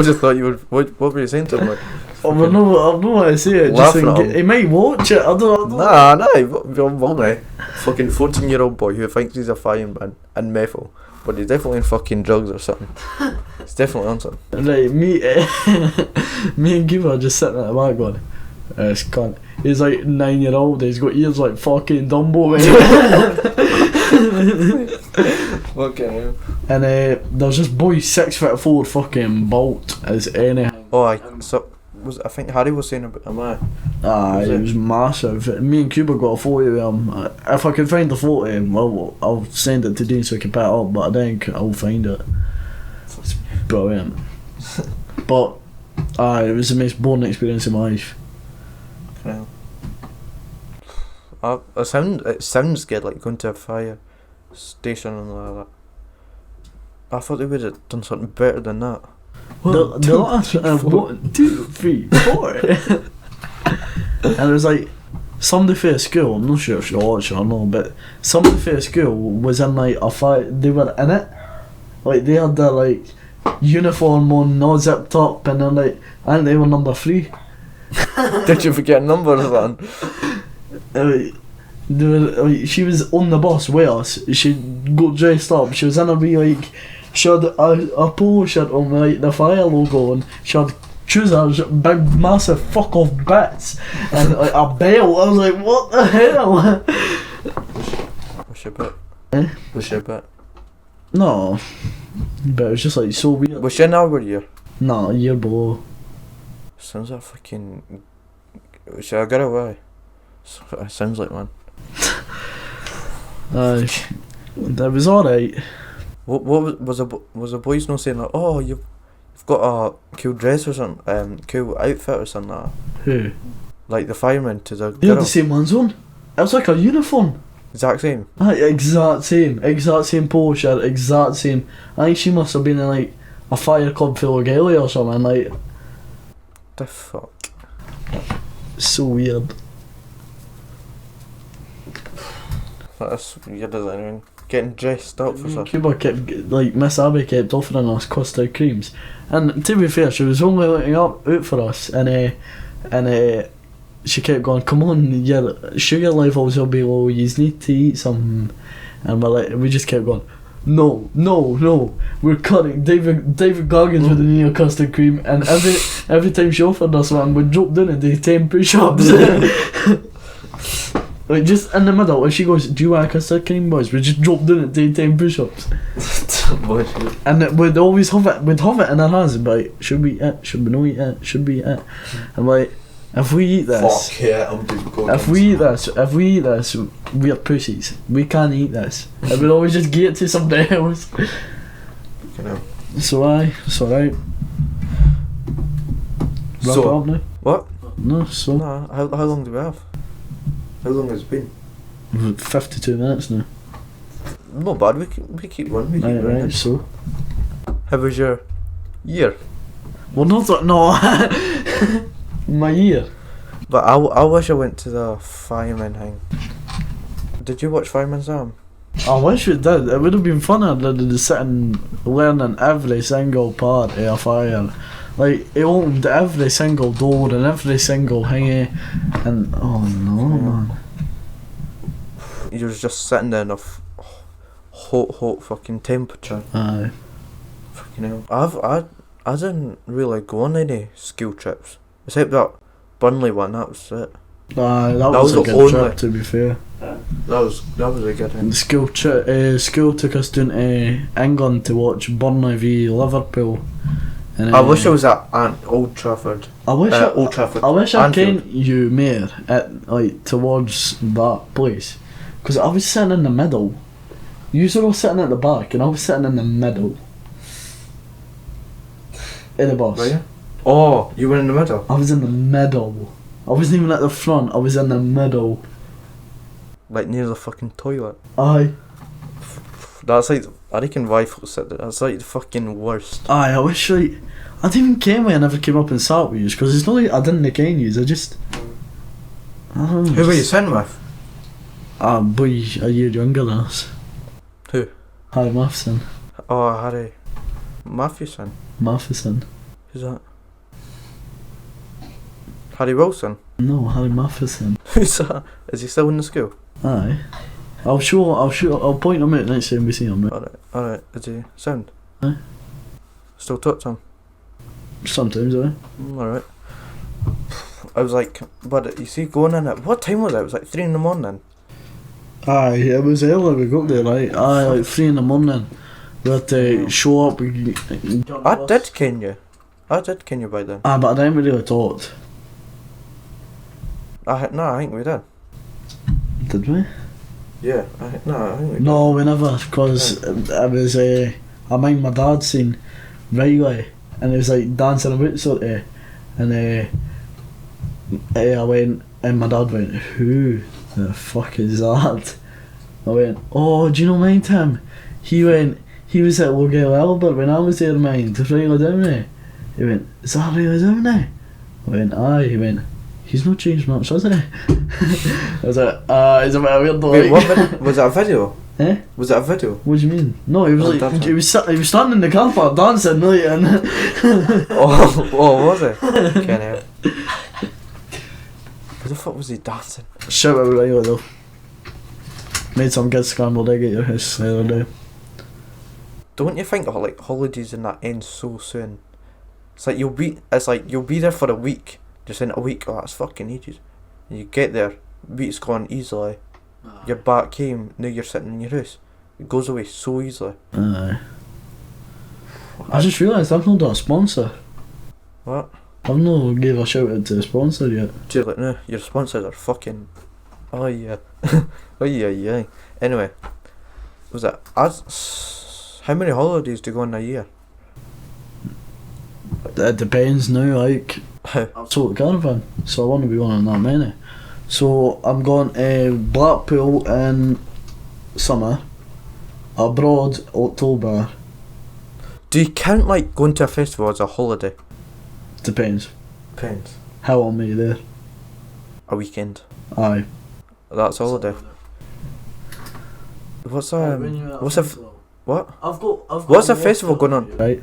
just thought you would. What were you saying to him? Like, I've no way to say it. Just he might watch it. I don't know. Nah, you're fucking 14-year-old boy who thinks he's a fireman and methyl. But he's definitely in fucking drugs or something. He's definitely on something. Right, me and Giva are just sitting at the back going, this cunt. He's like 9-year-old, he's got ears like fucking Dumbo. Okay. And there's this boy 6'4" fucking bolt as anything. Oh, I think Harry was saying about him. It was massive. Me and Cuba got a photo of him. If I can find the photo, I'll send it to Dean so he can pick it up, but I think I'll find it. It's brilliant. But it was the most boring experience of my life. It sounds good, like going to a fire station and all that. I thought they would have done something better than that. The last 1, 2, 3, 4. And it was like somebody for school, I'm not sure if you're watching or not, but somebody for school was in like a fire. They were in it, like they had their like uniform on, not zipped up, and then like I think they were number 3. Did you forget numbers, man? She was on the bus with us. She got dressed up. She was in a wee like. She had a polo shirt on with like the fire logo on. She had trousers, big massive fuck off bits, and like a belt. I was like, what the hell? Was she a bit? Was she a bit? No, but it was just like so weird. Was she in our year? No, a year below. Sounds like fucking. Should I get away? It sounds like one. That was alright. What was the boys not saying like, oh, you've got a cool dress or something, cool outfit or something like that? Who? Like the fireman to the They had girl. the same ones on. It was like a uniform. Exact same. Exact same polo shirt, exact same. I think she must have been in like a fire club full of Gaelic or something. Like, The fuck. so weird. That's weird, isn't it? I mean, getting dressed up for stuff. Cuba kept, like, Miss Abby kept offering us custard creams, and to be fair, she was only looking out for us, and she kept going, come on, your sugar levels will be low, you need to eat something, and we just kept going, no, we're cutting David Goggins with the new custard cream, and every time she offered us one, we'd drop down and do 10 push-ups. Like, just in the middle, when she goes, do you want a custard cream, boys? We just drop down and do 10 push-ups. And we'd always have it in our hands and be like, should we eat it? Should we not eat it? Should we eat it? And like, if we eat this, Fuck yeah, I'm doing if we eat this, we're pussies. We can't eat this. And we'd always just give it to somebody else. You know. So it's alright. Wrap it up now? What? No, so No, how long do we have? How long has it been? 52 minutes now. Not bad, we keep running. Right, so. How was your year? Well, no. My year. But I wish I went to the fireman thing. Did you watch Fireman's Arm? I wish we did. It would have been funner than sitting learning every single part of a fire. Like, he opened every single door and every single thingy, and oh no, man. You was just sitting there in a hot fucking temperature. Aye. Fucking hell. I didn't really go on any school trips. Except that Burnley one, that was it. Aye, that was a the good only- trip, to be fair. That was a good one. The school took us down to England to watch Burnley v Liverpool. And, I wish I was at Old Trafford. Old Trafford. I wish I Anfield. came you more at like towards that place, because I was sitting in the middle. You were sitting at the back, and I was sitting in the middle. In the bus. Were you? Oh, you were in the middle? I was in the middle. I wasn't even at the front. I was in the middle. Like near the fucking toilet. Aye. That's like, I reckon rifles said that. That's like the fucking worst. Aye. I wish I didn't even care when I never came up and sat with you, because it's not like I didn't like you. I just. I don't know. Who were you sitting with? Ah, boy, a year younger than us. Who? Harry Matheson. Oh, Harry Matheson. Matheson. Who's that? Harry Wilson? No, Harry Matheson. Who's that? Is he still in the school? Aye. I'll point him out next time we see him. Right? Alright, is he sound? Aye. Still talk to him? Sometimes, aye. Alright. I was like, but you see, going in at, what time was it? It was like 3 in the morning. Aye, it was early we got there, right? Aye, like 3 in the morning. We had to show up. I did ken you by then. Aye, but I didn't really talked. I think we did. Did we? Yeah, I think we did. No, we never, because it was, I mind my dad seen Riley, and it was like dancing about sort of, and I went, and my dad went, who the fuck is that? I went, oh, do you know mind him? He was at Logale Albert when I was there, mind, Riley Downey. He went, is that Riley Downey? I went, aye. He went, he's not changed much, has he? I was like, it's a bit weird though. Wait, what video? Was it a video? Eh? Was it a video? What do you mean? No, he was Oh, like, he was standing in the car park dancing, like, and oh, was it? Can't help. Where the fuck was he dancing? shout out Riley though. Made some good scrambled egg at your house the other day. Don't you think like holidays and that end so soon? It's like you'll be there for a week. Just in a week, oh that's fucking ages. And you get there, week's gone easily. You're back home, now you're sitting in your house. It goes away so easily. Aye. I just realised I've not done a sponsor. What? I've not gave a shout out to the sponsor yet. You're like, no, your sponsors are fucking. Oh yeah. Oh yeah. Anyway, was it How many holidays do you go on a year? It depends now, like. I've sold a caravan, so I want to be on that many. So I'm going to Blackpool in summer, abroad October. Do you count like going to a festival as a holiday? Depends. Depends. How long are you there? A weekend. Aye. That's a holiday. What's what? What's a festival going on? Right.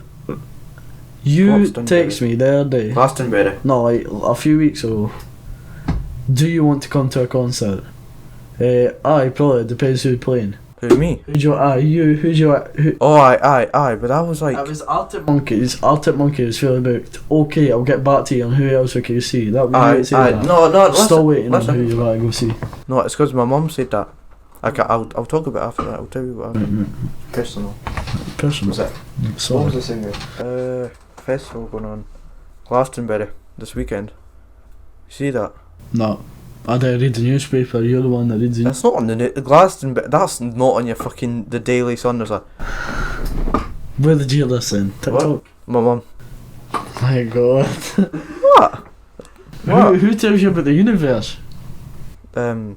You text me the other day. Glastonbury. No, like a few weeks ago. Do you want to come to a concert? Aye, probably. Depends who's playing. Who's me? Who's your Oh, aye, but I was like... It was Arctic Monkeys. Arctic Monkeys fully booked. Okay, I'll get back to you on who else we can see. That would aye. No, still waiting on who you want to go see. No, it's because my mum said that. I'll talk about it after that. I'll tell you what happened. Personal. Was it? Sorry. What was the singer? Festival going on. Glastonbury this weekend. You see that? No. I didn't read the newspaper. You're the one that reads it. That's not on the Glastonbury. That's not on your fucking the Daily Sun. There's a. Where did you listen? TikTok. What? My mum. My God. What? Who tells you about the universe? Other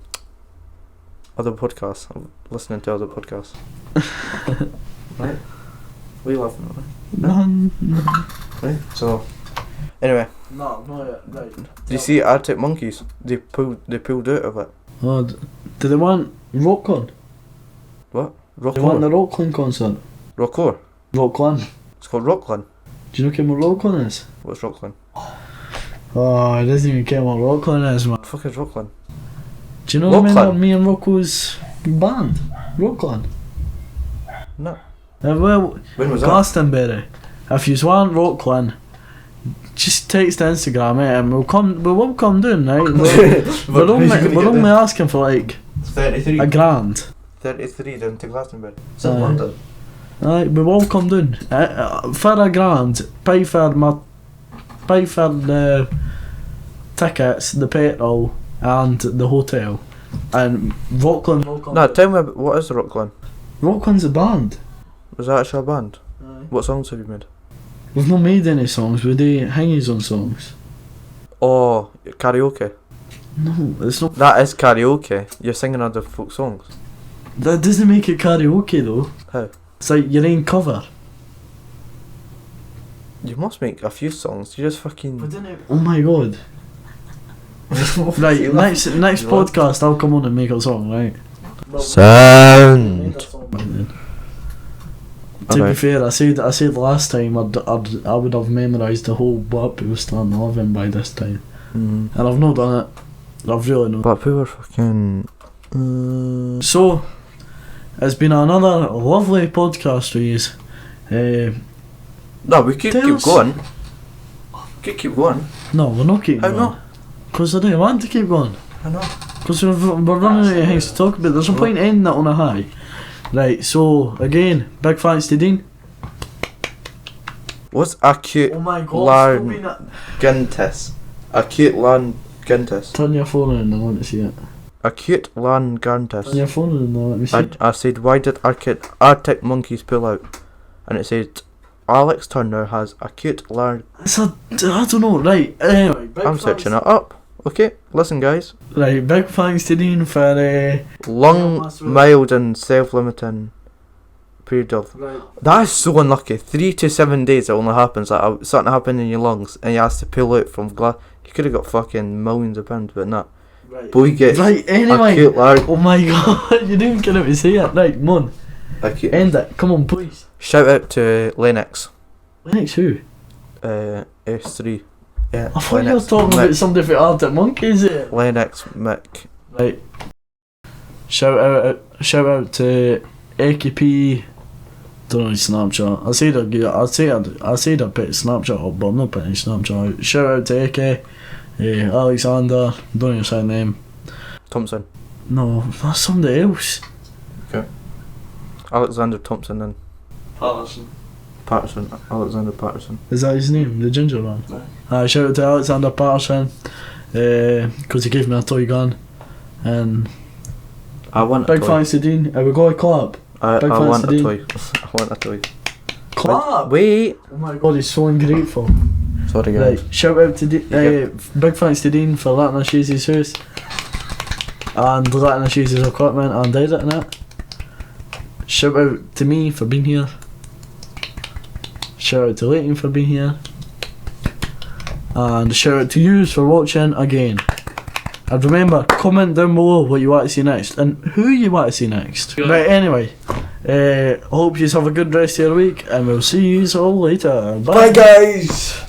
podcasts. I'm listening to other podcasts. Right? What are you laughing at? No. Right? So, anyway. No, not yet. Right. Do you see Arctic Monkeys? They pulled out of it. Oh, do they want Rockcon? What? They want the Rockland concert. Rockcore? Rockland. It's called Rockland. Do you know what Rockland is? What's Rockland? Oh, I doesn't even care what Rockland is, man. What the fuck is Rockland? Do you know remember me and Rocco's band? Rockland. No. Well, When was Glastonbury. If you want Rockland, just text Instagram and we won't come down, right? We're only asking for like 33. a grand. 33 down to Glastonbury. It's in London. Right, we will come down. For a grand, pay for the tickets, the petrol and the hotel. And Rockland will come. No, tell me about, what is the Rockland? Rockland's a band. Was that actually a band? Aye. What songs have you made? We've not made any songs, we do hangies on songs. Oh, karaoke. No, it's not. That is karaoke. You're singing other folk songs. That doesn't make it karaoke though. How? It's like your own cover. You must make a few songs. You just fucking... Oh my God. Right, next podcast I'll come on and make a song, right? Sound. To be fair, I said last time I would have memorised the whole Blackpool starting 11 by this time. And I've not done it. I've really not. Blackpool are fucking... So, it's been another lovely podcast with you. No, we could keep going. Keep going. No, we're not keeping How going. not? Because I don't want to keep going. I know. Because we're running out of things to talk about. There's no point ending it on a high. Right, so again, big thanks to Dean. What's acute laryngitis? Acute laryngitis. Turn your phone on, I want to see it. Acute laryngitis. Turn your phone on, let me see. I said, why did Arctic Monkeys pull out? And it said, Alex Turner has acute laryngitis. I don't know, right, anyway. I'm searching it up. Okay, listen guys. Right, big thanks to Dean for long, mild and self-limiting period of... Right. That is so unlucky. 3 to 7 days it only happens. Like, something happened in your lungs and you have to pull out from glass. You could have got fucking millions of pounds, but not. Right. Boy gets anyway. acute laryngitis. Oh my God, you didn't get out to say it. Right, Mon. Acute. End it, come on please. Shout out to Lennox. Lennox who? S3. Yeah, I thought you were talking about somebody for Arctic Monkeys. Lennox Mick. Right. Shout out to AKP. Don't know his Snapchat. I said I'd put Snapchat up, but I'm not putting Snapchat out. Shout out to AK. Alexander. Don't know his name. Thompson. No, that's somebody else. Okay. Alexander Thompson and Patterson. Alexander Patterson. Is that his name? The ginger one? No. Shout out to Alexander Patterson. Because he gave me a toy gun. And I want big a toy. thanks to Dean. We got a clap. I Big want thanks to a toy. want to tell you. Clap! Wait. Oh my god, he's so ungrateful. Sorry, guys. Right, shout out to big thanks to Dean for letting us use his house and letting us use his equipment and editing it. Shout out to me for being here. Shout out to Leighton for being here. And shout out to you for watching again. And remember, comment down below what you want to see next and who you want to see next. Good. Right, anyway, hope you have a good rest of your week and we'll see you all later. Bye, Bye, guys.